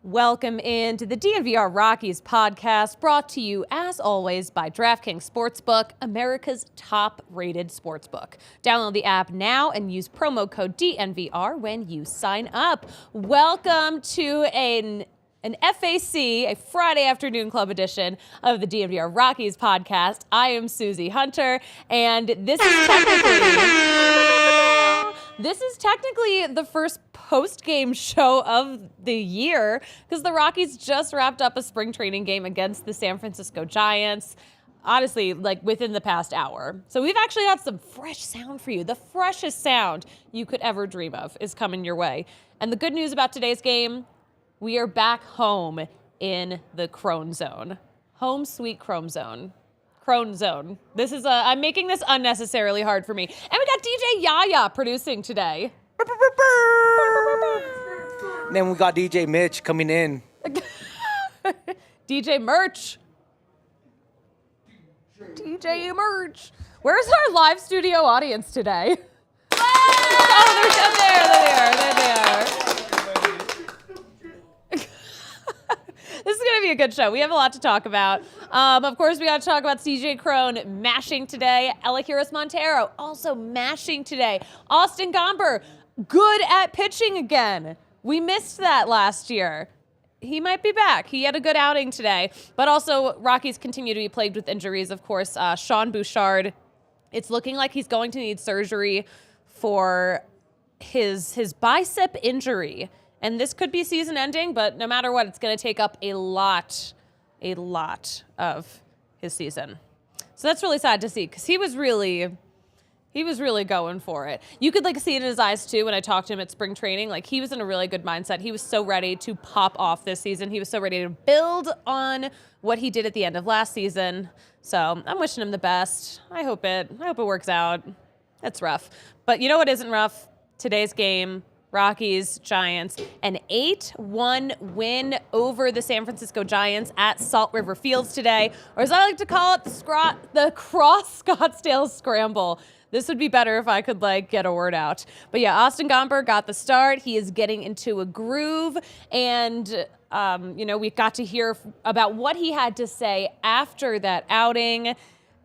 Welcome into the DNVR Rockies Podcast, brought to you, as always, by DraftKings Sportsbook, America's top-rated sportsbook. Download the app now and use promo code DNVR when you sign up. Welcome to an FAC, a Friday afternoon club edition of the DNVR Rockies Podcast. I am Suzie Hunter, and this is technically the first post-game show of the year because the Rockies just wrapped up a spring training game against the San Francisco Giants, honestly, like within the past hour. So we've actually got some fresh sound for you. The freshest sound you could ever dream of is coming your way. And the good news about today's game, we are back home in the Cron zone. Home sweet Cron zone. Cron zone. This is I'm making this unnecessarily hard for me. And we got DJ YAYA producing today. Then we got DJ Mitch coming in. DJ Merch. DJ Merch. Where's our live studio audience today? Oh, there they are. This is going to be a good show. We have a lot to talk about. Of course, we got to talk about CJ Cron mashing today. Eligibility Montero also mashing today. Austin Gomber, good at pitching again. We missed that last year. He might be back. He had a good outing today. But also, Rockies continue to be plagued with injuries. Of course, Sean Bouchard, it's looking like he's going to need surgery for his bicep injury. And this could be season ending, but no matter what, it's going to take up a lot of his season. So that's really sad to see because he was really going for it. You could see it in his eyes too when I talked to him at spring training. He was in a really good mindset. He was so ready to pop off this season. He was so ready to build on what he did at the end of last season. So I'm wishing him the best. I hope it works out. It's rough. But you know what isn't rough? Today's game. Rockies, Giants, an 8-1 win over the San Francisco Giants at Salt River Fields today, or as I like to call it, the Cross Scottsdale Scramble. This would be better if I could get a word out. But yeah, Austin Gomber got the start. He is getting into a groove, and we got to hear about what he had to say after that outing.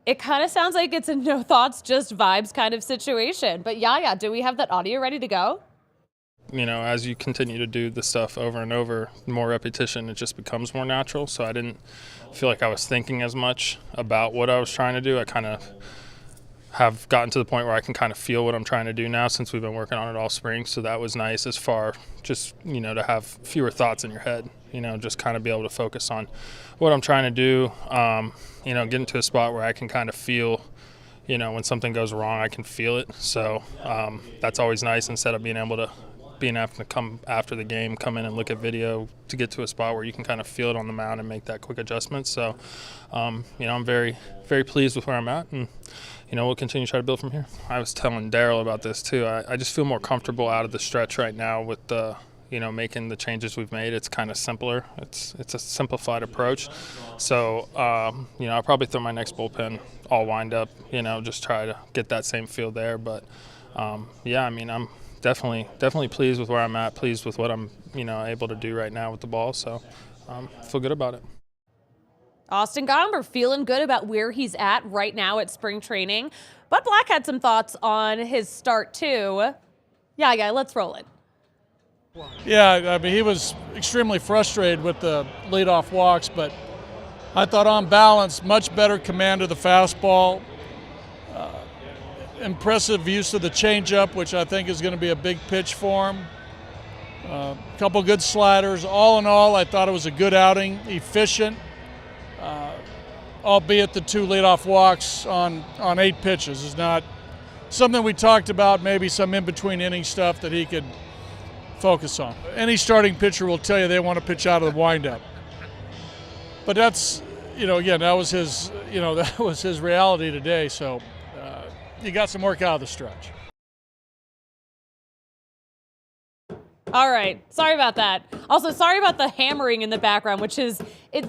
It kind of sounds like it's a no thoughts, just vibes kind of situation. But Yaya, do we have that audio ready to go? As you continue to do the stuff over and over, more repetition, it just becomes more natural. So I didn't feel like I was thinking as much about what I was trying to do. I kind of have gotten to the point where I can kind of feel what I'm trying to do now since we've been working on it all spring. So that was nice as far just, to have fewer thoughts in your head, just kind of be able to focus on what I'm trying to do, get into a spot where I can kind of feel when something goes wrong, I can feel it. So that's always nice instead of being able to come after the game, come in and look at video to get to a spot where you can kind of feel it on the mound and make that quick adjustment. So, I'm very, very pleased with where I'm at, and, we'll continue to try to build from here. I was telling Daryl about this too. I just feel more comfortable out of the stretch right now with the, making the changes we've made. It's kind of simpler. It's a simplified approach. So, I'll probably throw my next bullpen all wind up, just try to get that same feel there. But, I'm definitely pleased with where I'm at, pleased with what I'm, able to do right now with the ball. So feel good about it. Austin Gomber feeling good about where he's at right now at spring training. But Black had some thoughts on his start too. Yeah, let's roll it. Yeah, he was extremely frustrated with the leadoff walks, but I thought on balance, much better command of the fastball. Impressive use of the changeup, which I think is going to be a big pitch for him. A couple good sliders. All in all, I thought it was a good outing, efficient, albeit the 2 leadoff walks on 8 pitches is not something we talked about, maybe some in-between inning stuff that he could focus on. Any starting pitcher will tell you they want to pitch out of the windup. But that's, again, that was his reality today, so you got some work out of the stretch. All right. Sorry about that. Also, sorry about the hammering in the background, which is, it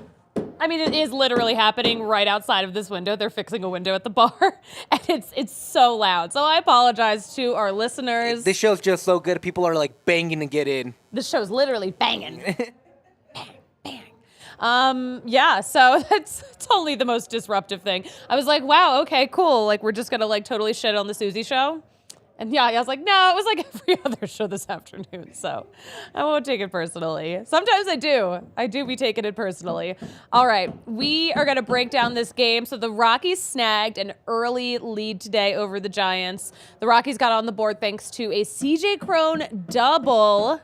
is literally happening right outside of this window. They're fixing a window at the bar, and it's so loud. So I apologize to our listeners. This show's just so good. People are banging to get in. This show's literally banging. Yeah, so it's only the most disruptive thing. I was like, wow, okay, cool. Like, we're just going to like totally shit on the Suzie show. And yeah, I was like, no, it was like every other show this afternoon, so I won't take it personally. Sometimes I do. I do be taking it personally. All right, we are going to break down this game. So the Rockies snagged an early lead today over the Giants. The Rockies got on the board thanks to a CJ Cron double.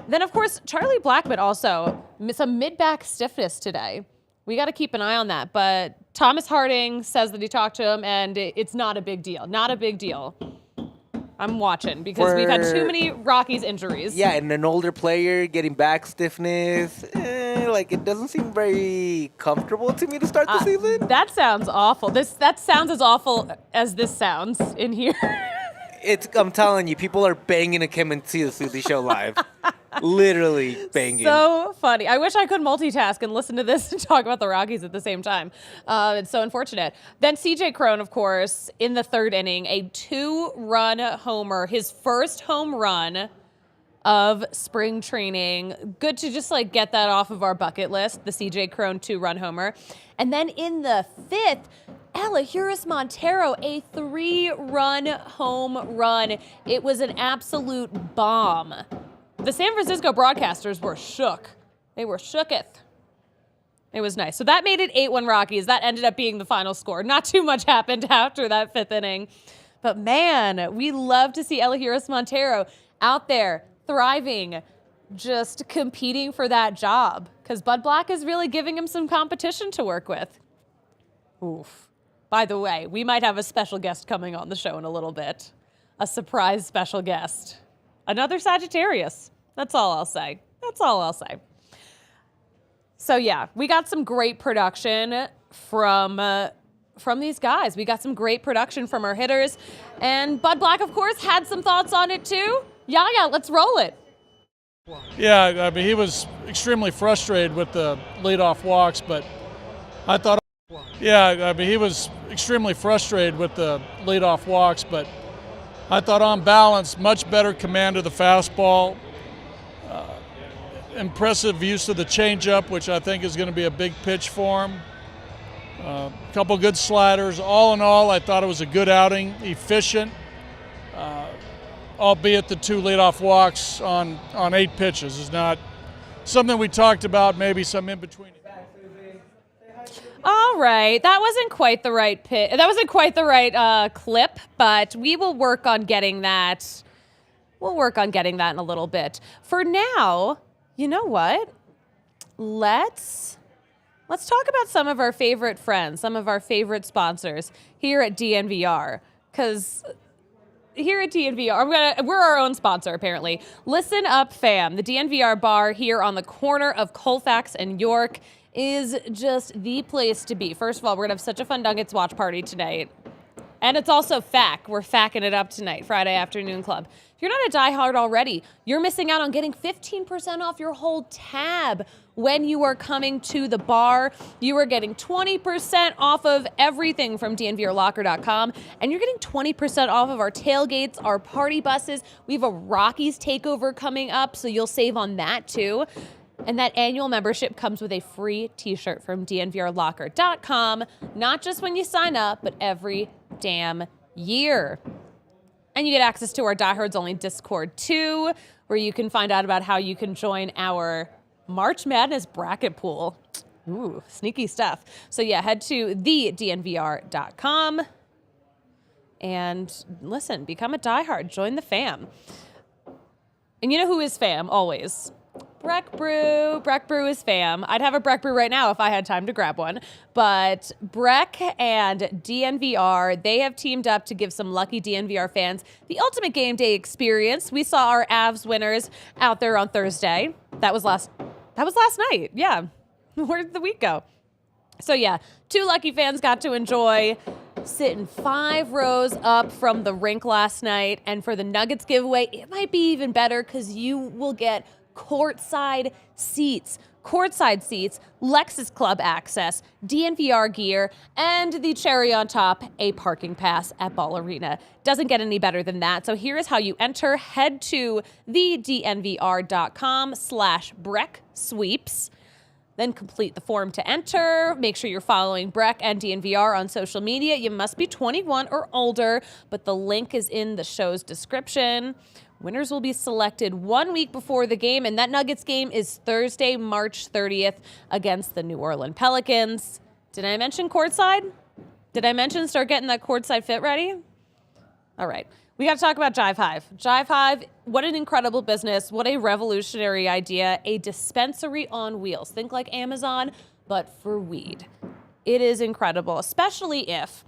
Then, of course, Charlie Blackmon also, some mid-back stiffness today. We got to keep an eye on that. But Thomas Harding says that he talked to him, and it's not a big deal. Not a big deal. I'm watching because we've had too many Rockies injuries. Yeah, and an older player getting back stiffness, like it doesn't seem very comfortable to me to start the season. That sounds awful. That sounds as awful as this sounds in here. I'm telling you, people are banging to come and see the Suzie show live. Literally banging. So funny. I wish I could multitask and listen to this and talk about the Rockies at the same time. It's so unfortunate. Then CJ Cron, of course, in the third inning, a 2-run homer, his first home run of spring training. Good to just like get that off of our bucket list, the CJ Cron 2-run homer. And then in the fifth, Eligibility Montero, a 3-run home run. It was an absolute bomb. The San Francisco broadcasters were shook. They were shooketh. It was nice. So that made it 8-1 Rockies. That ended up being the final score. Not too much happened after that fifth inning. But man, we love to see Eligibility Montero out there thriving, just competing for that job. Because Bud Black is really giving him some competition to work with. Oof. By the way, we might have a special guest coming on the show in a little bit. A surprise special guest. Another Sagittarius. That's all I'll say. That's all I'll say. So yeah, we got some great production from these guys. We got some great production from our hitters. And Bud Black, of course, had some thoughts on it too. Yaya, let's roll it. Yeah, I mean, he was extremely frustrated with the leadoff walks, but I thought... Yeah, I mean, he was extremely frustrated with the leadoff walks, but I thought on balance, much better command of the fastball, impressive use of the changeup, which I think is going to be a big pitch for him. A couple good sliders. All in all, I thought it was a good outing, efficient, albeit the 2 leadoff walks on 8 pitches is not something we talked about, maybe some in between. All right, that wasn't quite the right pitch. That wasn't quite the right clip, but we will work on getting that. We'll work on getting that in a little bit. For now, you know what? Let's talk about some of our favorite friends, some of our favorite sponsors here at DNVR, because here at DNVR, we're our own sponsor, apparently. Listen up, fam. The DNVR bar here on the corner of Colfax and York is just the place to be. First of all, we're going to have such a fun Nuggets watch party tonight. And it's also FAC. We're FACing it up tonight, Friday Afternoon Club. If you're not a diehard already, you're missing out on getting 15% off your whole tab when you are coming to the bar. You are getting 20% off of everything from DNVRlocker.com, and you're getting 20% off of our tailgates, our party buses. We have a Rockies takeover coming up, so you'll save on that too. And that annual membership comes with a free t-shirt from DNVRlocker.com, not just when you sign up, but every damn year. And you get access to our Diehards Only Discord too, where you can find out about how you can join our March Madness bracket pool. Ooh, sneaky stuff. So yeah, head to thednvr.com and listen, become a diehard, join the fam. And you know who is fam always? Breck Brew. Breck Brew is fam. I'd have a Breck Brew right now if I had time to grab one. But Breck and DNVR, they have teamed up to give some lucky DNVR fans the ultimate game day experience. We saw our Avs winners out there on Thursday. That was last night. Yeah. Where did the week go? So yeah, 2 lucky fans got to enjoy sitting 5 rows up from the rink last night. And for the Nuggets giveaway, it might be even better because you will get courtside seats, Lexus Club access, DNVR gear, and the cherry on top, a parking pass at Ball Arena. Doesn't get any better than that. So here is how you enter. Head to thednvr.com/BreckSweeps. Then complete the form to enter. Make sure you're following Breck and DNVR on social media. You must be 21 or older, but the link is in the show's description. Winners will be selected 1 week before the game, and that Nuggets game is Thursday, March 30th against the New Orleans Pelicans. Did I mention courtside? Did I mention start getting that courtside fit ready? All right. We got to talk about Jive Hive. Jive Hive, what an incredible business. What a revolutionary idea. A dispensary on wheels. Think like Amazon, but for weed. It is incredible, especially if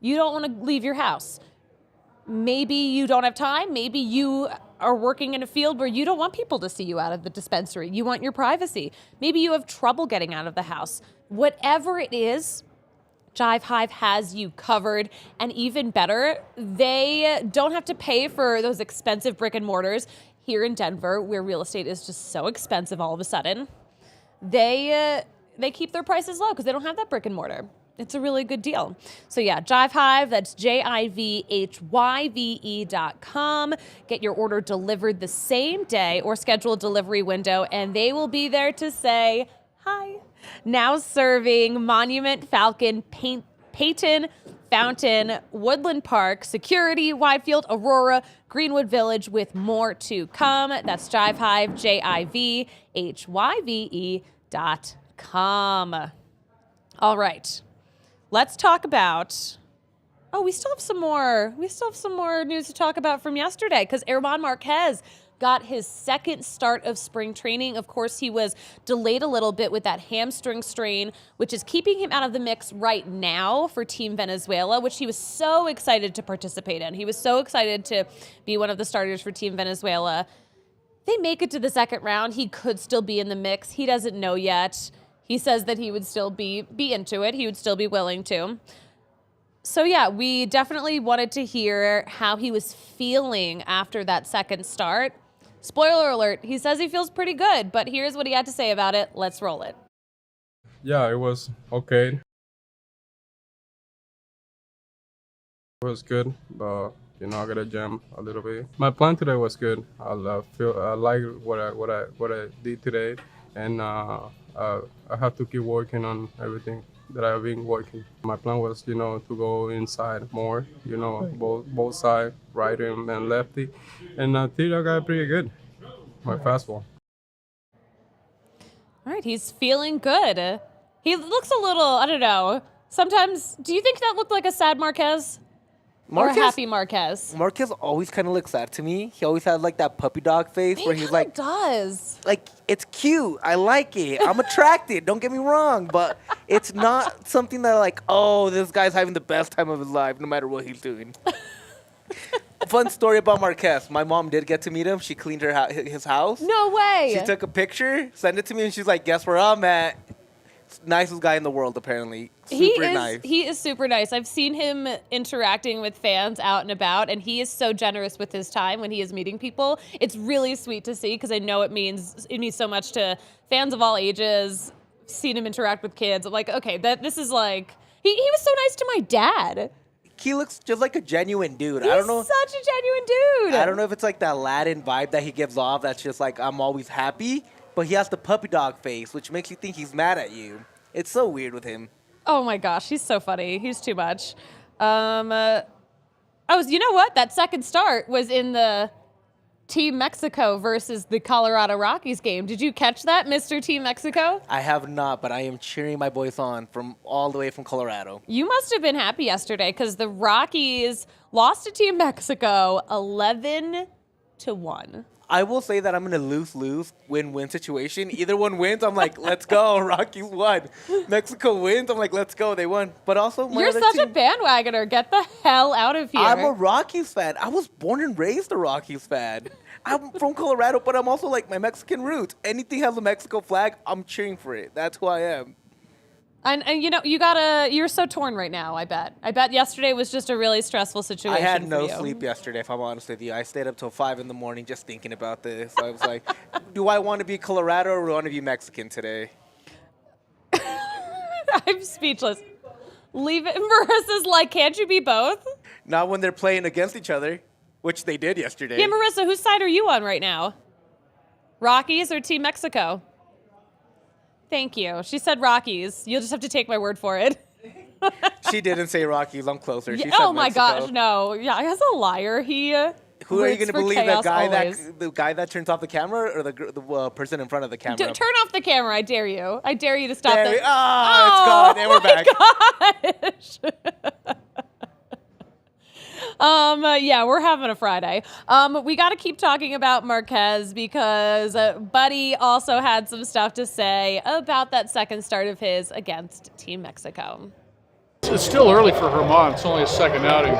you don't want to leave your house. Maybe you don't have time. Maybe you are working in a field where you don't want people to see you out of the dispensary. You want your privacy. Maybe you have trouble getting out of the house. Whatever it is, Jive Hive has you covered, and even better, they don't have to pay for those expensive brick and mortars here in Denver, where real estate is just so expensive all of a sudden. They keep their prices low because they don't have that brick and mortar. It's a really good deal. So yeah, Jive Hive, that's JIVHYVE.com. Get your order delivered the same day or schedule a delivery window, and they will be there to say hi. Now serving Monument, Falcon, Peyton, Fountain, Woodland Park, Security, Widefield, Aurora, Greenwood Village, with more to come. That's Jive Hive, JIVHYVE.com. All right. Let's talk about, we still have some more news to talk about from yesterday, because German Marquez got his second start of spring training. Of course, he was delayed a little bit with that hamstring strain, which is keeping him out of the mix right now for Team Venezuela, which he was so excited to participate in. He was so excited to be one of the starters for Team Venezuela. They make it to the second round. He could still be in the mix. He doesn't know yet. He says that he would still be into it. He would still be willing to. So yeah, we definitely wanted to hear how he was feeling after that second start. Spoiler alert, he says he feels pretty good, but here's what he had to say about it. Let's roll it. Yeah, it was okay. It was good, but I gotta jam a little bit. My plan today was good. I like what I did today, and I have to keep working on everything that I've been working. My plan was, to go inside more, both sides, right and lefty. And I think I got pretty good, my fastball. All right, he's feeling good. He looks a little, I don't know. Sometimes, do you think that looked like a sad Marquez? Or a happy Marquez? Marquez always kind of looks sad to me. He always has like that puppy dog face where he's like, does. Like, it's cute. I like it. I'm attracted. Don't get me wrong. But it's not something that like, oh, this guy's having the best time of his life no matter what he's doing. Fun story about Marquez. My mom did get to meet him. She cleaned his house. No way. She took a picture, sent it to me, and she's like, guess where I'm at? Nicest guy in the world, apparently. Super nice. He is super nice. I've seen him interacting with fans out and about, and he is so generous with his time when he is meeting people. It's really sweet to see, because I know it means so much to fans of all ages. Seen him interact with kids. I'm like, okay, this is like, he was so nice to my dad. He looks just like a genuine dude. He's I don't know. Such a genuine dude. I don't know if it's like that Latin vibe that he gives off that's just like, I'm always happy. But he has the puppy dog face, which makes you think he's mad at you. It's so weird with him. Oh my gosh, he's so funny. He's too much. You know what? That second start was in the Team Mexico versus the Colorado Rockies game. Did you catch that, Mr. Team Mexico? I have not, but I am cheering my boys on from all the way from Colorado. You must have been happy yesterday, because the Rockies lost to Team Mexico 11-1. I will say that I'm in a lose-lose, win-win situation. Either one wins, I'm like, let's go, Rockies won. Mexico wins, I'm like, let's go, they won. But also, You're such a bandwagoner. Get the hell out of here. I'm a Rockies fan. I was born and raised a Rockies fan. I'm from Colorado, but I'm also like my Mexican roots. Anything has a Mexico flag, I'm cheering for it. That's who I am. And you're so torn right now, I bet. I bet yesterday was just a really stressful situation. I had no for you. sleep yesterday, if I'm honest with you. I stayed up till 5 in the morning just thinking about this. I was like, do I want to be Colorado or do I want to be Mexican today? I'm speechless. Leave it. Marissa's like, can't you be both? Not when they're playing against each other, which they did yesterday. Yeah, Marissa, whose side are you on right now? Rockies or Team Mexico? Thank you. She said Rockies. You'll just have to take my word for it. She didn't say Rockies. I'm closer. She Yeah, said oh my Mexico. gosh, no. Yeah, he's a liar. He. Who are you roots going to for believe? chaos The guy that turns off the camera, or the person in front of the camera? Turn off the camera. I dare you. I dare you to stop There this. it's gone. And we're back. Yeah, we're having a Friday. We got to keep talking about Marquez because Buddy also had some stuff to say about that second start of his against Team Mexico. It's still early for Herman. It's only a second outing.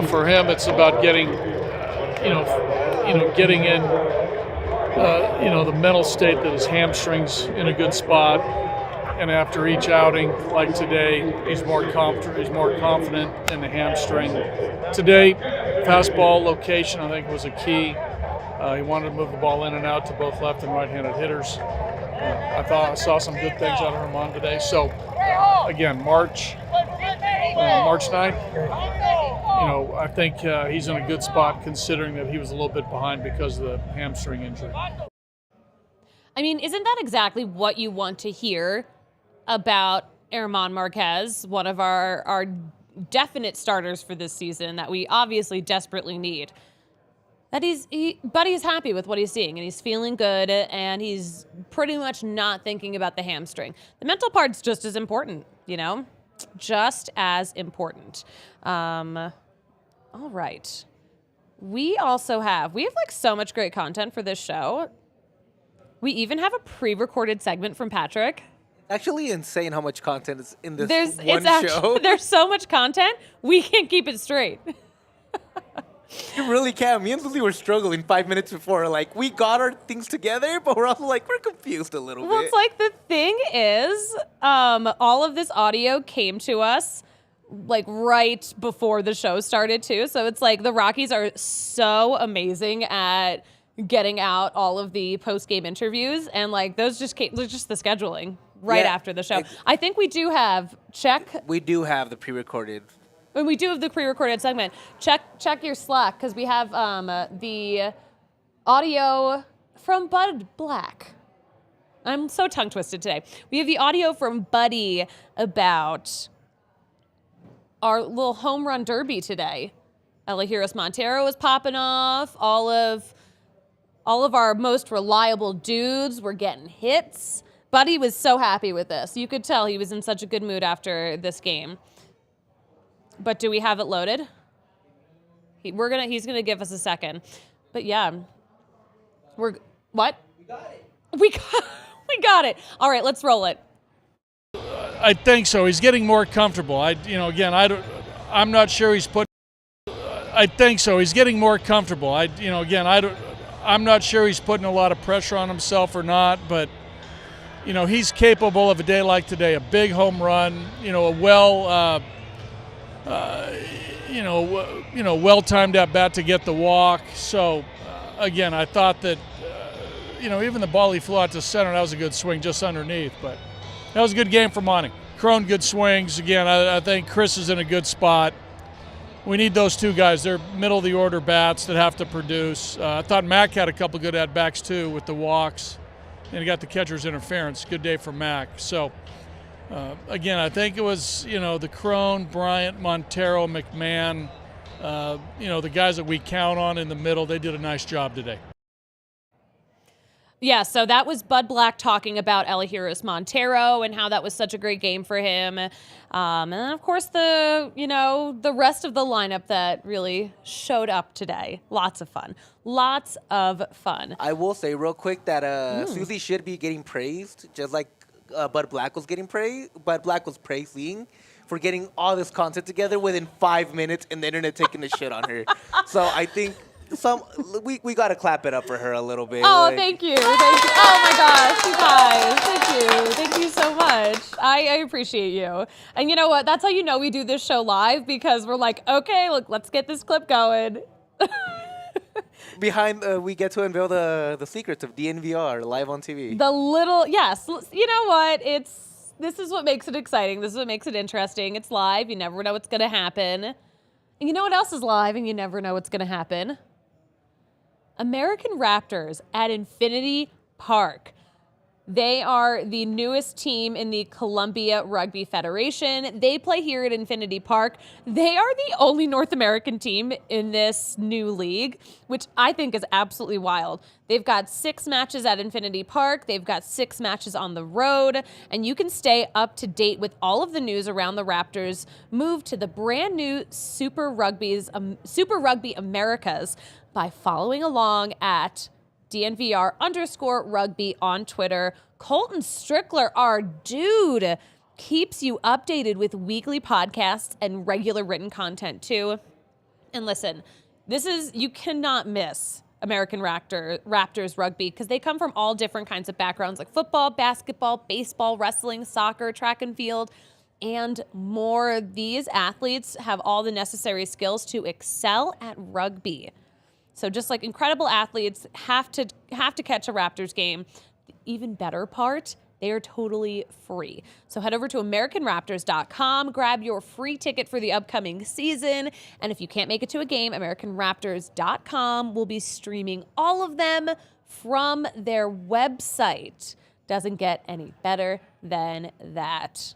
For him, it's about getting, getting in, the mental state that his hamstring's in a good spot. And after each outing, like today, he's more confident in the hamstring. Today, fastball location, I think, was a key. He wanted to move the ball in and out to both left and right-handed hitters. I saw some good things out of Herman today. So, again, March 9th, I think he's in a good spot considering that he was a little bit behind because of the hamstring injury. I mean, isn't that exactly what you want to hear about Herman Marquez, one of our definite starters for this season that we obviously desperately need? That Buddy's happy with what he's seeing, and he's feeling good, and he's pretty much not thinking about the hamstring. The mental part's just as important, just as important. All right. We have like so much great content for this show. We even have a pre-recorded segment from Patrick. Actually insane how much content is in this show. There's so much content, we can't keep it straight. You really can. Me and Suzie were struggling 5 minutes before. Like, we got our things together, but we're also like, we're confused a little Well, bit. it's like the thing is, all of this audio came to us like right before the show started too. So it's like the Rockies are so amazing at getting out all of the post-game interviews, and like those just the scheduling right after the show. I think we do have We do have the pre-recorded. When we do have the pre-recorded segment, check your Slack because we have the audio from Bud Black. I'm so tongue twisted today. We have the audio from Buddy about our little home run derby today. Eligibility Montero was popping off. All of our most reliable dudes were getting hits. Buddy was so happy with this. You could tell he was in such a good mood after this game. But do we have it loaded? He's gonna give us a second. But yeah, what? We got it. We got it. All right, let's roll it. I think so. He's getting more comfortable. I'm not sure he's put. I think so. He's getting more comfortable. I'm not sure he's putting a lot of pressure on himself or not, but he's capable of a day like today, a big home run, well-timed at bat to get the walk. So, again, I thought that, even the ball he flew out to center, that was a good swing just underneath. But that was a good game for Monty. Cron, good swings. Again, I think Chris is in a good spot. We need those two guys. They're middle-of-the-order bats that have to produce. I thought Mac had a couple good at-bats, too, with the walks. And he got the catcher's interference. Good day for Mac. So, again, I think it was, the Cron, Bryant, Montero, McMahon, the guys that we count on in the middle, they did a nice job today. Yeah, so that was Bud Black talking about Eligibility Montero and how that was such a great game for him. And then, of course, the rest of the lineup that really showed up today. Lots of fun. I will say real quick that Suzie should be getting praised, just like Bud Black was getting praised. Bud Black was praising for getting all this content together within 5 minutes and the internet taking a shit on her. So I think we got to clap it up for her a little bit. Oh, thank you. Oh my gosh, you guys. Thank you so much. I appreciate you. And you know what? That's how you know we do this show live, because we're like, okay, look, let's get this clip going. We get to unveil the secrets of DNVR live on TV. You know what? This is what makes it exciting. This is what makes it interesting. It's live. You never know what's going to happen. And you know what else is live and you never know what's going to happen? American Raptors at Infinity Park. They are the newest team in the Columbia Rugby Federation. They play here at Infinity Park. They are the only North American team in this new league, which I think is absolutely wild. They've got 6 matches at Infinity Park. They've got 6 matches on the road, and you can stay up to date with all of the news around the Raptors' move to the brand new Super Rugby Americas by following along at DNVR_rugby on Twitter. Colton Strickler, our dude, keeps you updated with weekly podcasts and regular written content too. And listen, you cannot miss American Raptors rugby because they come from all different kinds of backgrounds like football, basketball, baseball, wrestling, soccer, track and field, and more. These athletes have all the necessary skills to excel at rugby. So just like incredible athletes have to catch a Raptors game. The even better part, they are totally free. So head over to AmericanRaptors.com, grab your free ticket for the upcoming season. And if you can't make it to a game, AmericanRaptors.com will be streaming all of them from their website. Doesn't get any better than that.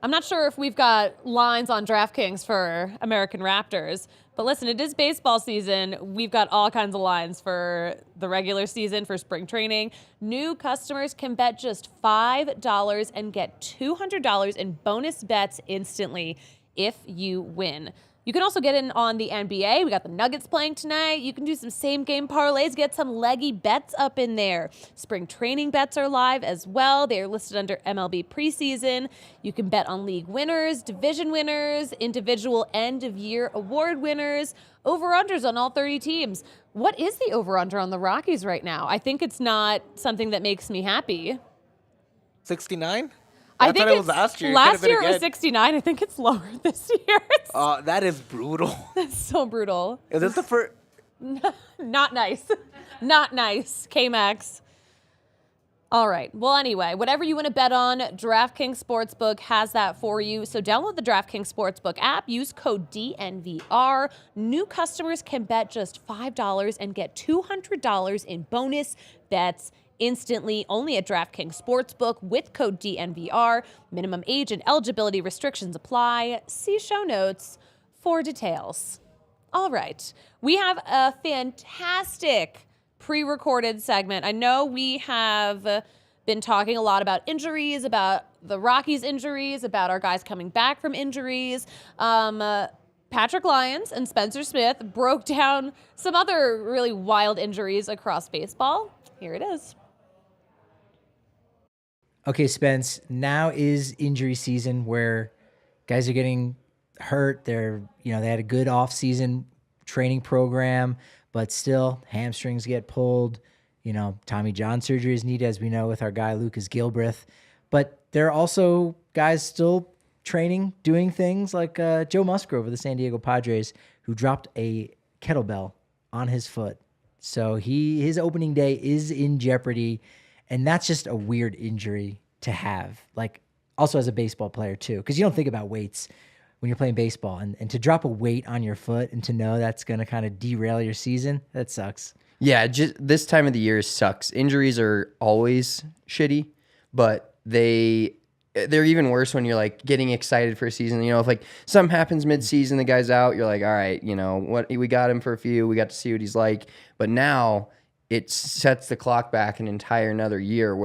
I'm not sure if we've got lines on DraftKings for American Raptors, but listen, it is baseball season. We've got all kinds of lines for the regular season, for spring training. New customers can bet just $5 and get $200 in bonus bets instantly if you win. You can also get in on the NBA. We got the Nuggets playing tonight. You can do some same-game parlays, get some leggy bets up in there. Spring training bets are live as well. They are listed under MLB preseason. You can bet on league winners, division winners, individual end-of-year award winners, over-unders on all 30 teams. What is the over-under on the Rockies right now? I think it's not something that makes me happy. 69? I think it was last year. Last year it was 69. I think it's lower this year. That is brutal. That's so brutal. Is this the first? Not nice. Not nice. K-Max. All right. Well, anyway, whatever you want to bet on, DraftKings Sportsbook has that for you. So download the DraftKings Sportsbook app. Use code DNVR. New customers can bet just $5 and get $200 in bonus bets instantly, only at DraftKings Sportsbook with code DNVR. Minimum age and eligibility restrictions apply. See show notes for details. All right. We have a fantastic pre-recorded segment. I know we have been talking a lot about injuries, about the Rockies injuries, about our guys coming back from injuries. Patrick Lyons and Spencer Smith broke down some other really wild injuries across baseball. Here it is. Okay, Spence, now is injury season where guys are getting hurt. They had a good off-season training program, but still hamstrings get pulled. Tommy John surgery is needed, as we know, with our guy Lucas Gilbreath. But there are also guys still training, doing things like Joe Musgrove of the San Diego Padres, who dropped a kettlebell on his foot. So his opening day is in jeopardy. And that's just a weird injury to have, like also as a baseball player too, because you don't think about weights when you're playing baseball. And to drop a weight on your foot and to know that's going to kind of derail your season, that sucks. Yeah, just this time of the year sucks. Injuries are always shitty, but they're even worse when you're like getting excited for a season. If like something happens mid-season, the guy's out, you're like, all right, what, we got him for a few, we got to see what he's like. But now it sets the clock back an entire another year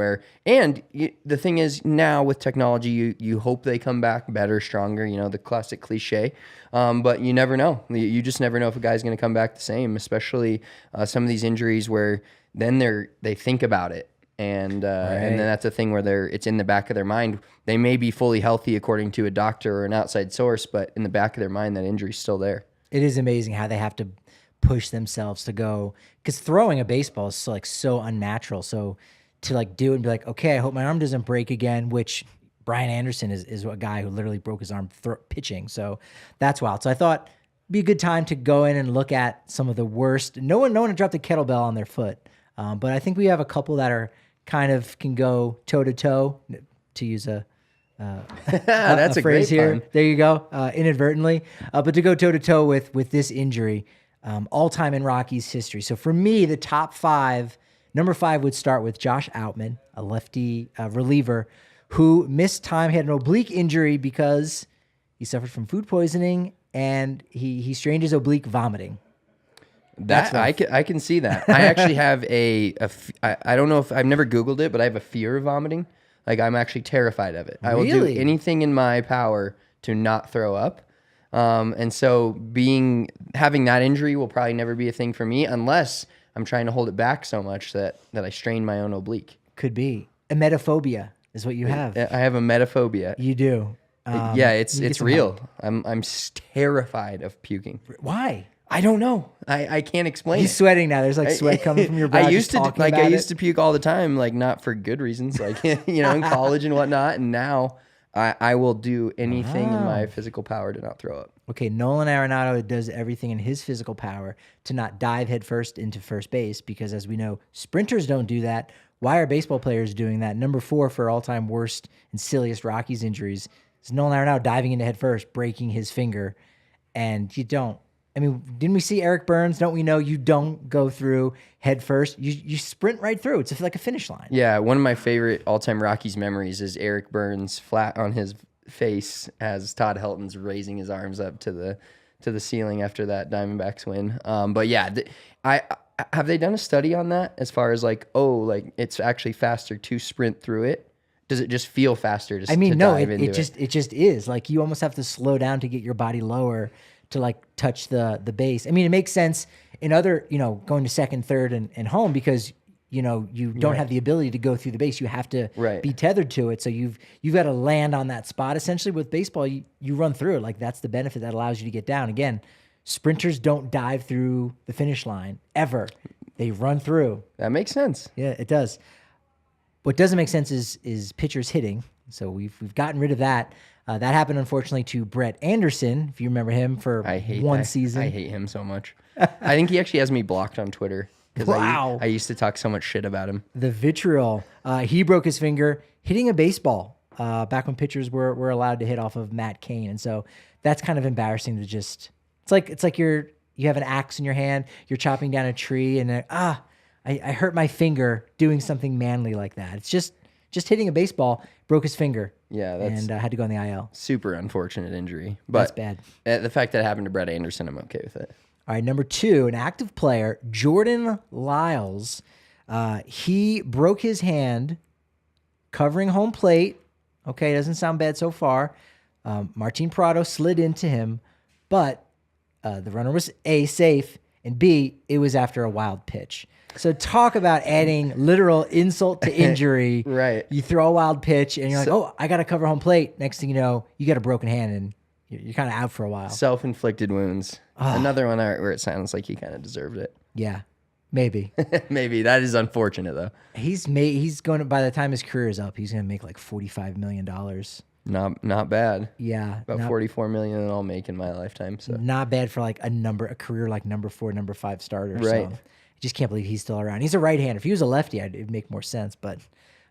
the thing is now with technology, you hope they come back better, stronger, the classic cliche. But you never know. You just never know if a guy's going to come back the same, especially some of these injuries where then they think about it. And and then that's a thing where it's in the back of their mind. They may be fully healthy according to a doctor or an outside source, but in the back of their mind, that injury's still there. It is amazing how they have to push themselves to go, because throwing a baseball is so unnatural. So to like do it and be like, okay, I hope my arm doesn't break again, which Brian Anderson is a guy who literally broke his arm pitching. So that's wild. So I thought it'd be a good time to go in and look at some of the worst. No one dropped a kettlebell on their foot. But I think we have a couple that are kind of can go toe to toe, to use a that's a phrase great here. pun. There you go, inadvertently. But to go toe to toe with this injury, all time in Rockies history. So for me, the top 5 Number 5 would start with Josh Outman, a lefty reliever who missed time. He had an oblique injury because he suffered from food poisoning, and he strained his oblique vomiting. That I can see that. I actually have I don't know if I've never Googled it, but I have a fear of vomiting. Like, I'm actually terrified of it. I will do anything in my power to not throw up. And so having that injury will probably never be a thing for me unless I'm trying to hold it back so much that I strain my own oblique. Could be. Emetophobia is what you have. I have a metaphobia. You do. Yeah, it's real. I'm terrified of puking. Why? I don't know. I can't explain. He's sweating now. There's like sweat coming from your brow. I used to puke all the time, like not for good reasons, like in college and whatnot. And now I will do anything in my physical power to not throw up. Okay, Nolan Arenado does everything in his physical power to not dive headfirst into first base because, as we know, sprinters don't do that. Why are baseball players doing that? Number 4 for all-time worst and silliest Rockies injuries is Nolan Arenado diving into headfirst, breaking his finger, and you don't. I mean, didn't we see Eric Burns? Don't we know you don't go through head first? You sprint right through. It's like a finish line. Yeah, one of my favorite all-time Rockies memories is Eric Burns flat on his face as Todd Helton's raising his arms up to the ceiling after that Diamondbacks win. But yeah, have they done a study on that as far as like it's actually faster to sprint through it? Does it just feel faster to dive into it? It just is. Like, you almost have to slow down to get your body lower to like touch the base. I mean, it makes sense in other, going to second, third, and home because, you don't have the ability to go through the base. You have to be tethered to it. So you've got to land on that spot. Essentially with baseball, you run through it. Like, that's the benefit that allows you to get down. Again, sprinters don't dive through the finish line ever. They run through. That makes sense. Yeah, it does. What doesn't make sense is pitchers hitting. So we've gotten rid of that. That happened, unfortunately, to Brett Anderson, if you remember him, for one season. I hate him so much. I think he actually has me blocked on Twitter. Wow. I used to talk so much shit about him. The vitriol. He broke his finger hitting a baseball back when pitchers were allowed to hit off of Matt Cain. And so that's kind of embarrassing to just... It's like you have an axe in your hand, you're chopping down a tree, and I hurt my finger doing something manly like that. It's just hitting a baseball, broke his finger. Yeah, and had to go on the IL. Super unfortunate injury. But that's bad. The fact that it happened to Brett Anderson, I'm okay with it. All right, number 2, an active player, Jordan Lyles. He broke his hand covering home plate. Okay, doesn't sound bad so far. Martin Prado slid into him, but the runner was A, safe, and B, it was after a wild pitch. So talk about adding literal insult to injury. Right. You throw a wild pitch, and you're like, I got to cover home plate. Next thing you know, you got a broken hand, and you're kind of out for a while. Self-inflicted wounds. Another one where it sounds like he kind of deserved it. Yeah, maybe. Maybe. That is unfortunate, though. He's going to, by the time his career is up, he's going to make like $45 million. Not bad. Yeah. About $44 million I'll make in my lifetime. So not bad for like a career like number 4, number 5 starter. Right. So I just can't believe he's still around. He's a right-hander. If he was a lefty, it'd make more sense. But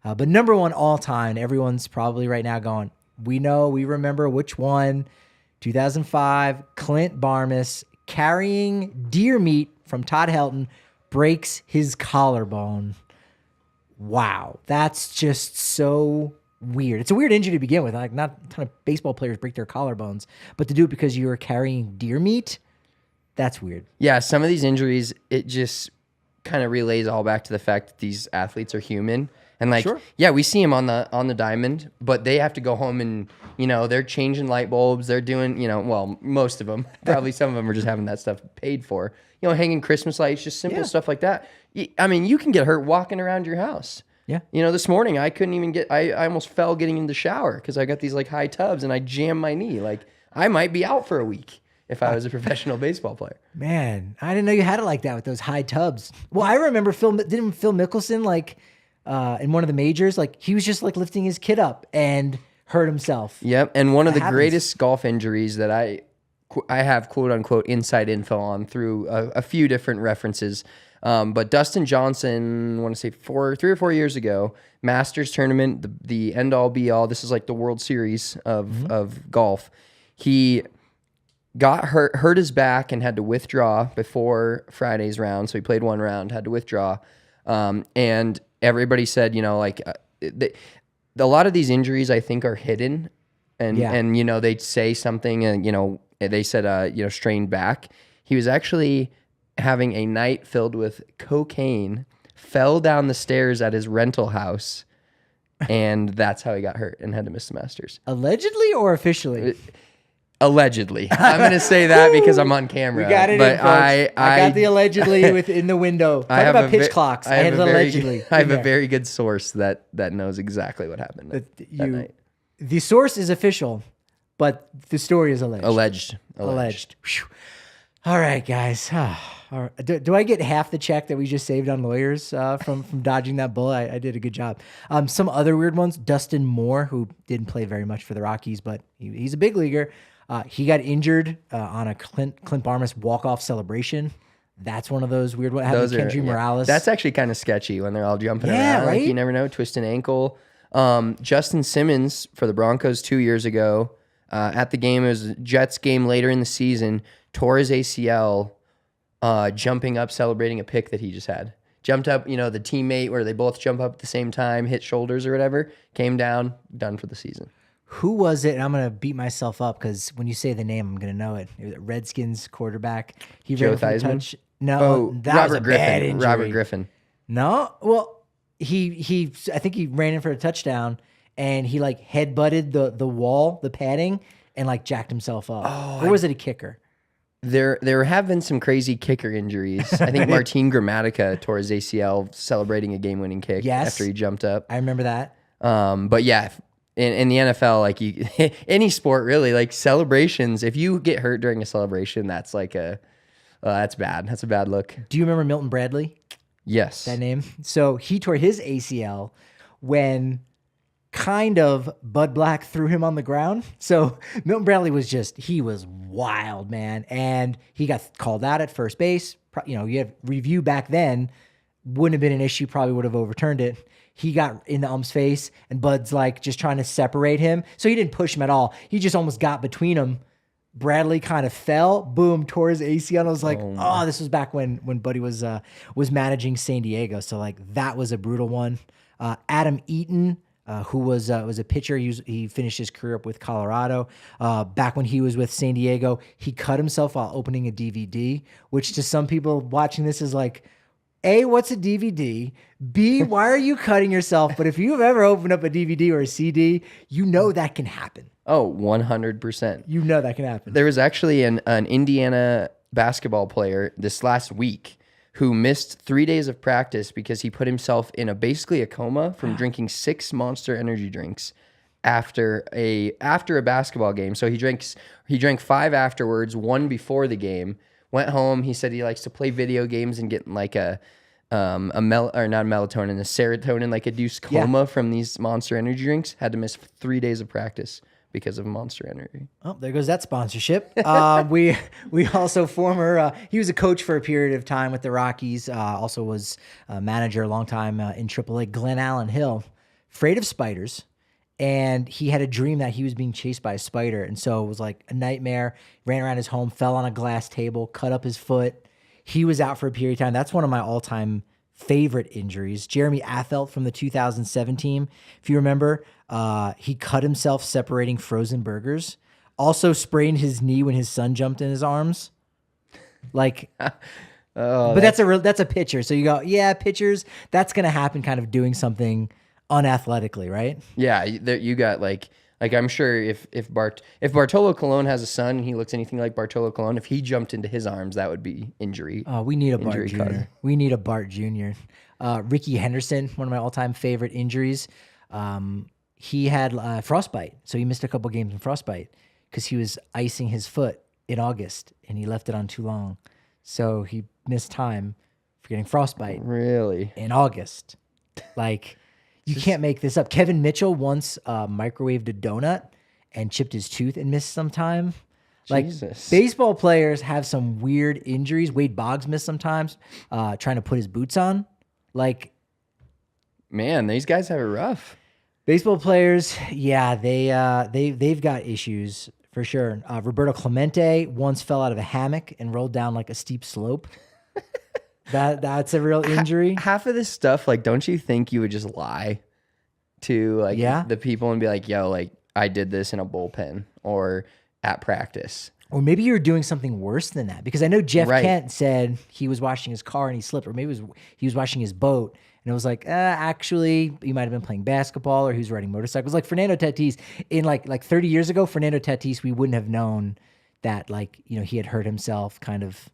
number 1 all time, everyone's probably right now going, we remember which one. 2005, Clint Barmas carrying deer meat from Todd Helton breaks his collarbone. Wow, that's just so weird. It's a weird injury to begin with. Like, not a ton of baseball players break their collarbones, but to do it because you were carrying deer meat, that's weird. Yeah, some of these injuries, it just kind of relays all back to the fact that these athletes are human. And like, yeah, we see them on the diamond, but they have to go home and, they're changing light bulbs. They're doing, well, most of them, probably some of them are just having that stuff paid for, hanging Christmas lights, just simple stuff like that. I mean, you can get hurt walking around your house. Yeah. This morning I couldn't even I almost fell getting in the shower because I got these like high tubs and I jammed my knee. Like, I might be out for a week if I was a professional baseball player. Man, I didn't know you had it like that with those high tubs. Well, I remember didn't Phil Mickelson, like, in one of the majors, like, he was just like lifting his kid up and hurt himself. Yep. And one of the greatest golf injuries that I have quote unquote inside info on through a few different references. But Dustin Johnson, I want to say 3 or 4 years ago, Masters tournament, the end all be all. This is like the World Series of golf. He got hurt his back and had to withdraw before Friday's round. So he played one round, had to withdraw. And everybody said, like a lot of these injuries I think are hidden, and they'd say something, and they said strained back. He was actually having a night filled with cocaine, fell down the stairs at his rental house, and that's how he got hurt and had to miss the Masters. Allegedly or officially? Allegedly. I'm going to say that because I'm on camera. We got it but in, folks. I got the allegedly within the window. Talk about pitch clocks. I had it allegedly. I have a very good source that knows exactly what happened that night. The source is official, but the story is alleged. Alleged. Whew. All right, guys. All right. Do I get half the check that we just saved on lawyers from dodging that bullet? I did a good job. Some other weird ones. Dustin Moore, who didn't play very much for the Rockies, but he's a big leaguer. He got injured on a Clint Barmas walk-off celebration. That's one of those weird ones. Those Kendry Morales. That's actually kind of sketchy when they're all jumping around. Right? Like, you never know, twist an ankle. Justin Simmons for the Broncos 2 years ago at the game, it was a Jets game later in the season, tore his ACL jumping up, celebrating a pick that he just had. Jumped up, the teammate where they both jump up at the same time, hit shoulders or whatever, came down, done for the season. Who was it? And I'm going to beat myself up because when you say the name, I'm going to know it. It was a Redskins quarterback. He Joe ran for the Theismann? touch. No, that Robert was a Griffin. bad injury. Robert Griffin. No, well, he I think he ran in for a touchdown and he like headbutted the wall, the padding, and like jacked himself up. Or was it a kicker? There have been some crazy kicker injuries. I think Martin Gramatica tore his ACL celebrating a game-winning kick after he jumped up. I remember that. But yeah, in the NFL, like any sport really, like celebrations, if you get hurt during a celebration, that's like that's bad. That's a bad look. Do you remember Milton Bradley? Yes. That name? So he tore his ACL when kind of Bud Black threw him on the ground. So Milton Bradley he was wild, man. And he got called out at first base. You had review back then, wouldn't have been an issue, probably would have overturned it. He got in the ump's face and Bud's like just trying to separate him. So he didn't push him at all. He just almost got between them. Bradley kind of fell, boom, tore his ACL. And I was like, this was back when Buddy was managing San Diego. So like that was a brutal one. Adam Eaton, who was a pitcher. He finished his career up with Colorado. Back when he was with San Diego, he cut himself while opening a DVD, which to some people watching this is like, A, what's a DVD? B, why are you cutting yourself? But if you've ever opened up a DVD or a CD, you know that can happen. Oh, 100%. You know that can happen. There was actually an Indiana basketball player this last week who missed 3 days of practice because he put himself in basically a coma from drinking 6 Monster energy drinks after a basketball game. So he drank 5 afterwards, 1 before the game. Went home. He said he likes to play video games and get like a serotonin, like induced coma from these Monster energy drinks. Had to miss 3 days of practice because of Monster Energy. Oh, there goes that sponsorship. We also he was a coach for a period of time with the Rockies. Also was a manager a long time in AAA. Glenn Allen Hill, afraid of spiders. And he had a dream that he was being chased by a spider. And so it was like a nightmare. Ran around his home, fell on a glass table, cut up his foot. He was out for a period of time. That's one of my all-time favorite injuries. Jeremy Affeldt from the 2007 team, if you remember, he cut himself separating frozen burgers. Also sprained his knee when his son jumped in his arms. Like, but that's a pitcher. So you go, yeah, pitchers, that's going to happen kind of doing something unathletically, right? Yeah, you got like I'm sure if Bartolo Colon has a son and he looks anything like Bartolo Colon, if he jumped into his arms, that would be injury. Oh, we need a Bart Jr. We need a Bart Jr. Ricky Henderson, one of my all-time favorite injuries. He had frostbite, so he missed a couple games in frostbite because he was icing his foot in August and he left it on too long, so he missed time for getting frostbite. Really? In August, like. You can't make this up. Kevin Mitchell once microwaved a donut and chipped his tooth and missed some time. Like, Jesus. Baseball players have some weird injuries. Wade Boggs missed sometimes trying to put his boots on. Like, man, these guys have it rough. Baseball players, yeah, they've got issues for sure. Roberto Clemente once fell out of a hammock and rolled down like a steep slope. That's a real injury. Half of this stuff, like, don't you think you would just lie to like the people and be like, yo, like I did this in a bullpen or at practice? Or maybe you're doing something worse than that, because I know Jeff Kent said he was washing his car and he slipped, or maybe he was washing his boat and it was like, actually, you might have been playing basketball or he was riding motorcycles. Like Fernando Tatis, in like 30 years ago, Fernando Tatis, we wouldn't have known that, like, you know, he had hurt himself, kind of,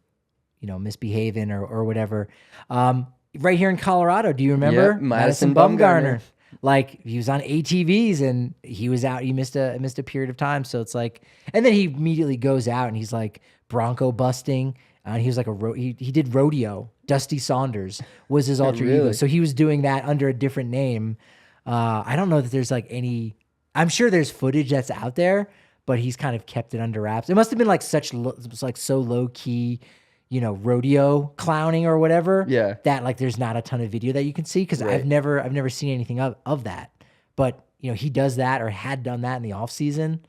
you know, misbehaving or whatever. Right here in Colorado, do you remember? Yep, Madison Bumgarner. Like, he was on ATVs and he was out. He missed a period of time. So it's like, and then he immediately goes out and he's like Bronco busting. And he was like he did rodeo. Dusty Saunders was his alter ego. So he was doing that under a different name. I don't know that there's like any. I'm sure there's footage that's out there, but he's kind of kept it under wraps. It must have been like so low key, you know, rodeo clowning or whatever. Yeah. That like there's not a ton of video that you can see, because I've never seen anything of that. But you know, he does that or had done that in the off season.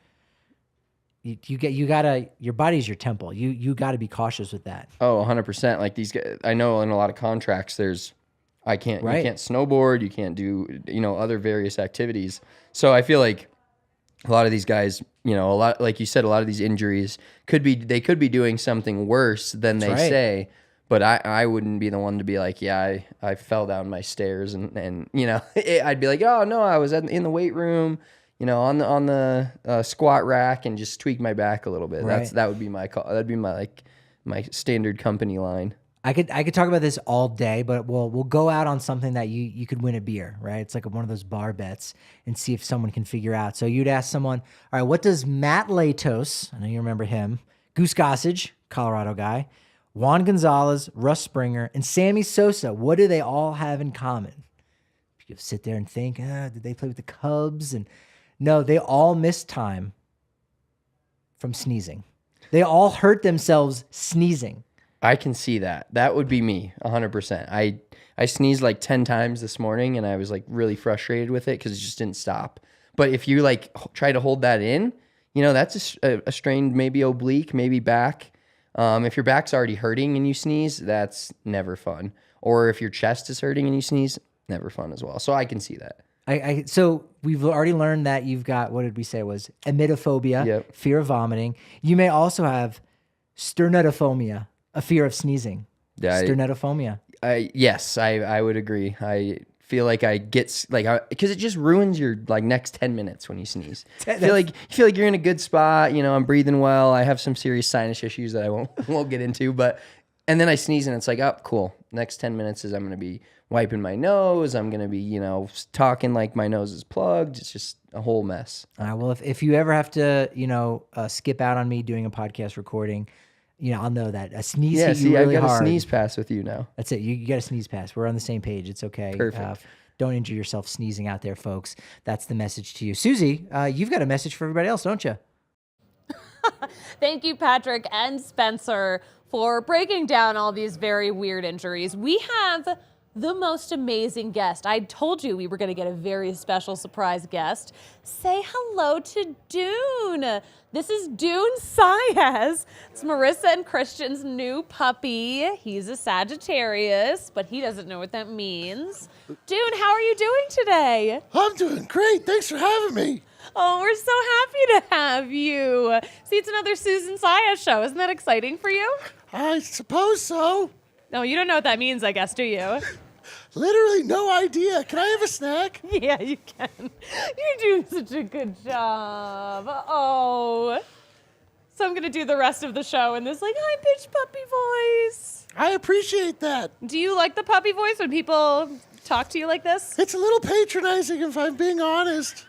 You gotta, your body's your temple. You gotta be cautious with that. Oh, 100%. Like these guys, I know in a lot of contracts, you can't snowboard, you can't do, you know, other various activities. So I feel like a lot of these guys, you know, like you said, a lot of these injuries could be doing something worse than they say. But I wouldn't be the one to be like, yeah, I fell down my stairs and you know, I'd be like, oh no, I was in the weight room, you know, on the squat rack and just tweak my back a little bit. Right. That would be my call. That'd be my standard company line. I could talk about this all day, but we'll go out on something that you could win a beer, right? It's like one of those bar bets, and see if someone can figure out. So you'd ask someone, all right, what does Matt Latos, I know you remember him, Goose Gossage, Colorado guy, Juan Gonzalez, Russ Springer, and Sammy Sosa, what do they all have in common? You sit there and think, did they play with the Cubs? And no, they all missed time from sneezing. They all hurt themselves sneezing. I can see that. That would be me, 100%. I sneezed like 10 times this morning, and I was like really frustrated with it because it just didn't stop. But if you like try to hold that in, you know, that's a strained, maybe oblique, maybe back. If your back's already hurting and you sneeze, that's never fun. Or if your chest is hurting and you sneeze, never fun as well. So I can see that. So we've already learned that you've got, what did we say it was? Emetophobia, fear of vomiting. You may also have sternetophobia, a fear of sneezing. Sternetophobia. Yes, I would agree. I feel like I get because it just ruins your like next 10 minutes when you sneeze. You feel like you're in a good spot. You know, I'm breathing well. I have some serious sinus issues that I won't get into, and then I sneeze and it's like, oh, cool. Next 10 minutes is I'm going to be wiping my nose. I'm going to be, you know, talking like my nose is plugged. It's just a whole mess. Well, if you ever have to, you know, skip out on me doing a podcast recording, you know, I'll know that a sneeze hit you really hard. I've got a sneeze pass with you now. That's it. You got a sneeze pass. We're on the same page. It's okay. Perfect. Don't injure yourself sneezing out there, folks. That's the message to you. Suzie, you've got a message for everybody else, don't you? Thank you, Patrick and Spencer, for breaking down all these very weird injuries. We have the most amazing guest. I told you we were going to get a very special surprise guest. Say hello to Dune. This is Dune Saez. It's Marissa and Christian's new puppy. He's a Sagittarius, but he doesn't know what that means. Dune, how are you doing today? I'm doing great. Thanks for having me. Oh, we're so happy to have you. See, it's another Susan Saez show. Isn't that exciting for you? I suppose so. No, you don't know what that means, I guess, do you? Literally no idea. Can I have a snack? Yeah, you can. You're doing such a good job. Oh. So I'm going to do the rest of the show in this, like, high-pitched puppy voice. I appreciate that. Do you like the puppy voice when people talk to you like this? It's a little patronizing, if I'm being honest.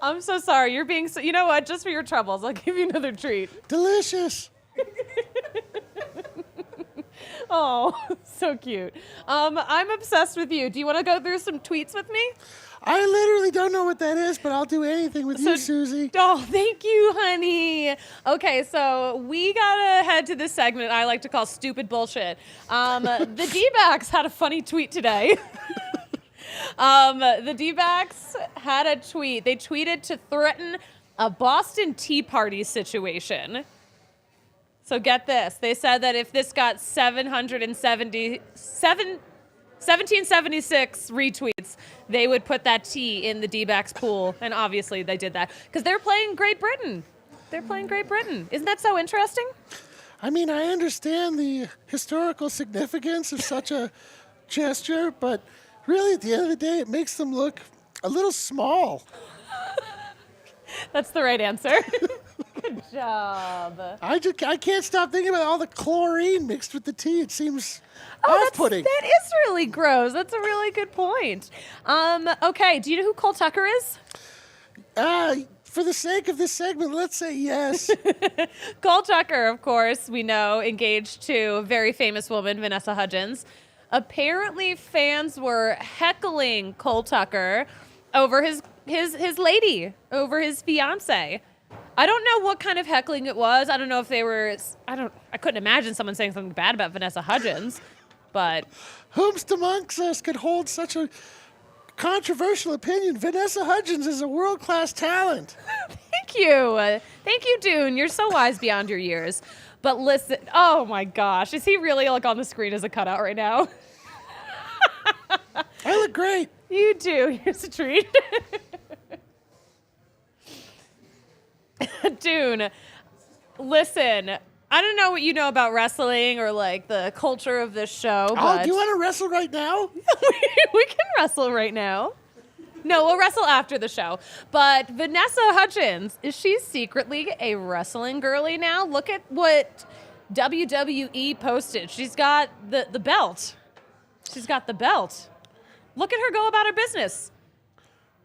I'm so sorry. You're being so... You know what? Just for your troubles, I'll give you another treat. Delicious. Oh, so cute. I'm obsessed with you. Do you want to go through some tweets with me? I literally don't know what that is, but I'll do anything with you, Suzie. Oh, thank you, honey. Okay, so we gotta head to this segment I like to call Stupid Bullshit. The D-backs had a funny tweet today. The D-backs had a tweet. They tweeted to threaten a Boston Tea Party situation. So get this. They said that if this got 1776 retweets, they would put that T in the D-backs pool. And obviously they did that because they're playing Great Britain. Isn't that so interesting? I mean, I understand the historical significance of such a gesture, but really, at the end of the day, it makes them look a little small. That's the right answer. Good job. I can't stop thinking about all the chlorine mixed with the tea. It seems off-putting. That is really gross. That's a really good point. Okay, do you know who Cole Tucker is? For the sake of this segment, let's say yes. Cole Tucker, of course, we know, engaged to a very famous woman, Vanessa Hudgens. Apparently, fans were heckling Cole Tucker over his lady, over his fiance. I don't know what kind of heckling it was. I don't know if they were. I couldn't imagine someone saying something bad about Vanessa Hudgens, but Whomst amongst us could hold such a controversial opinion? Vanessa Hudgens is a world-class talent. Thank you, Dune. You're so wise beyond your years. But listen, oh my gosh, is he really like on the screen as a cutout right now? I look great. You do. Here's a treat. Dune, listen, I don't know what you know about wrestling or like the culture of this show, but Do you want to wrestle right now? we can wrestle right now. No, we'll wrestle after the show. But Vanessa Hudgens, is she secretly a wrestling girly now? Look at what WWE posted. She's got the belt. She's got the belt. Look at her go about her business.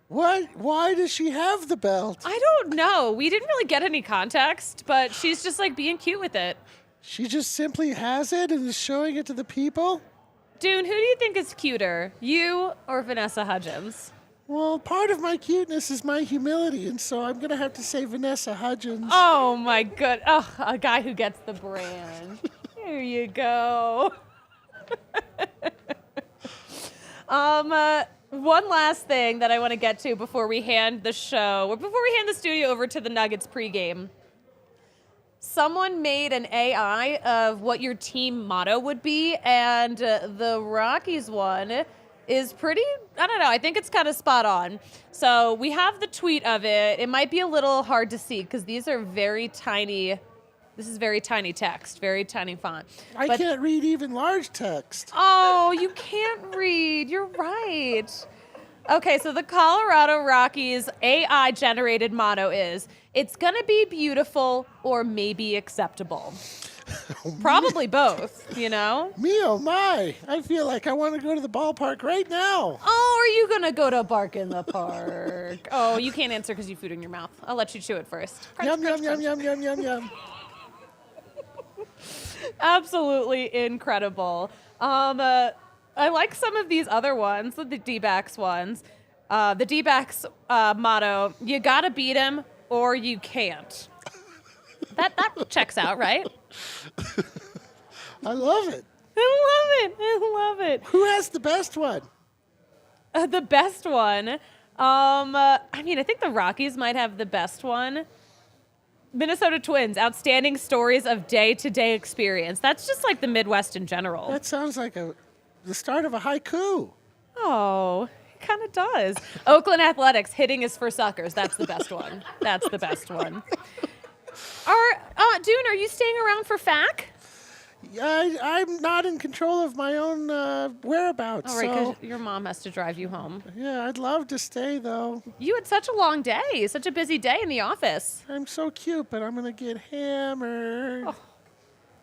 What? Why does she have the belt? I don't know. We didn't really get any context, but she's just like being cute with it. She just simply has it and is showing it to the people? Dune, who do you think is cuter, you or Vanessa Hudgens? Well, part of my cuteness is my humility, and so I'm going to have to say Vanessa Hudgens. Oh, my good. Oh, a guy who gets the brand. Here you go. One last thing that I want to get to before we hand the studio over to the Nuggets pregame. Someone made an AI of what your team motto would be, and the Rockies one is pretty, I don't know, I think it's kind of spot on. So we have the tweet of it. It might be a little hard to see because these are very tiny. This is very tiny text, very tiny font. I can't read even large text. Oh, you can't read. You're right. Okay, so the Colorado Rockies AI-generated motto is, it's going to be beautiful or maybe acceptable. Probably both, you know? Me, oh my. I feel like I want to go to the ballpark right now. Oh, are you going to go to Bark in the Park? Oh, you can't answer because you have food in your mouth. I'll let you chew it first. Crunch, Yum, crunch, yum, crunch. yum, yum, yum, yum, yum. Absolutely incredible. I like some of these other ones, the D-backs ones. The D-backs motto, you got to beat him or you can't. That checks out, right? I love it. I love it. Who has the best one? The best one. I think the Rockies might have the best one. Minnesota Twins, outstanding stories of day-to-day experience. That's just like the Midwest in general. That sounds like the start of a haiku. Oh, it kind of does. Oakland Athletics, hitting is for suckers. That's the best one. That's the best one. Dune, are you staying around for FAC? I'm not in control of my own whereabouts. All right, because your mom has to drive you home. Yeah, I'd love to stay, though. You had such a long day, such a busy day in the office. I'm so cute, but I'm going to get hammered. Oh.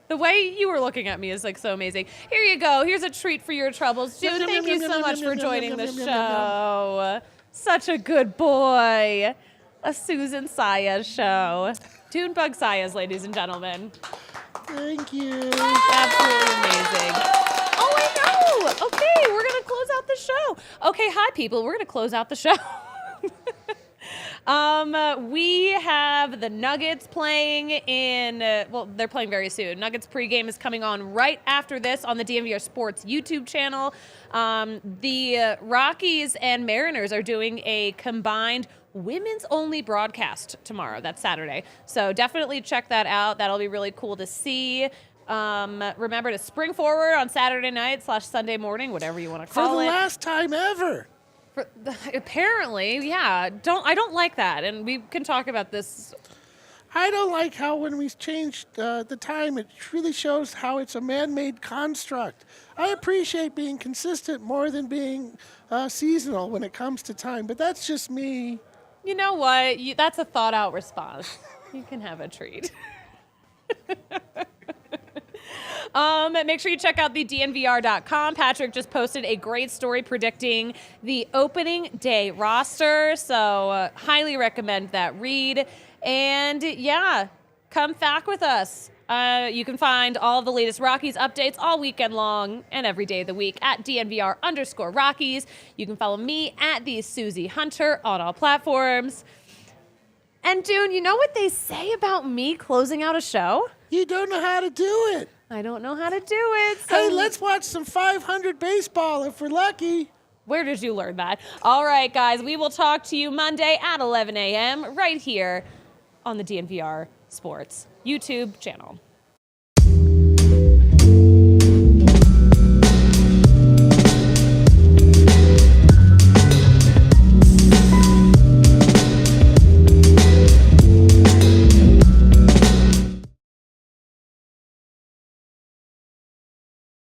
The way you were looking at me is like so amazing. Here you go. Here's a treat for your troubles. Dude, thank you so much for joining the show. Such a good boy. A Susan Saya show. Dune Bug Sayas, ladies and gentlemen. Thank you. Absolutely amazing. Oh, I know. Okay, we're going to close out the show. Okay, hi, people. We're going to close out the show. We have the Nuggets playing in, they're playing very soon. Nuggets pregame is coming on right after this on the DNVR Sports YouTube channel. The Rockies and Mariners are doing a combined women's only broadcast tomorrow. That's Saturday. So definitely check that out. That'll be really cool to see. Remember to spring forward on Saturday night / Sunday morning, whatever you want to call it. For the last time ever. Apparently, yeah. I don't like that, and we can talk about this. I don't like how when we changed the time, it really shows how it's a man-made construct. I appreciate being consistent more than being seasonal when it comes to time, but that's just me. You know what? That's a thought-out response. You can have a treat. Make sure you check out the DNVR.com. Patrick just posted a great story predicting the opening day roster, so highly recommend that read. And yeah, come back with us. You can find all of the latest Rockies updates all weekend long and every day of the week at DNVR_Rockies. You can follow me at the Suzie Hunter on all platforms. And June, you know what they say about me closing out a show? You don't know how to do it. I don't know how to do it. So Hey, let's watch some 500 baseball if we're lucky. Where did you learn that? All right, guys, we will talk to you Monday at 11 a.m. right here on the DNVR Sports YouTube channel.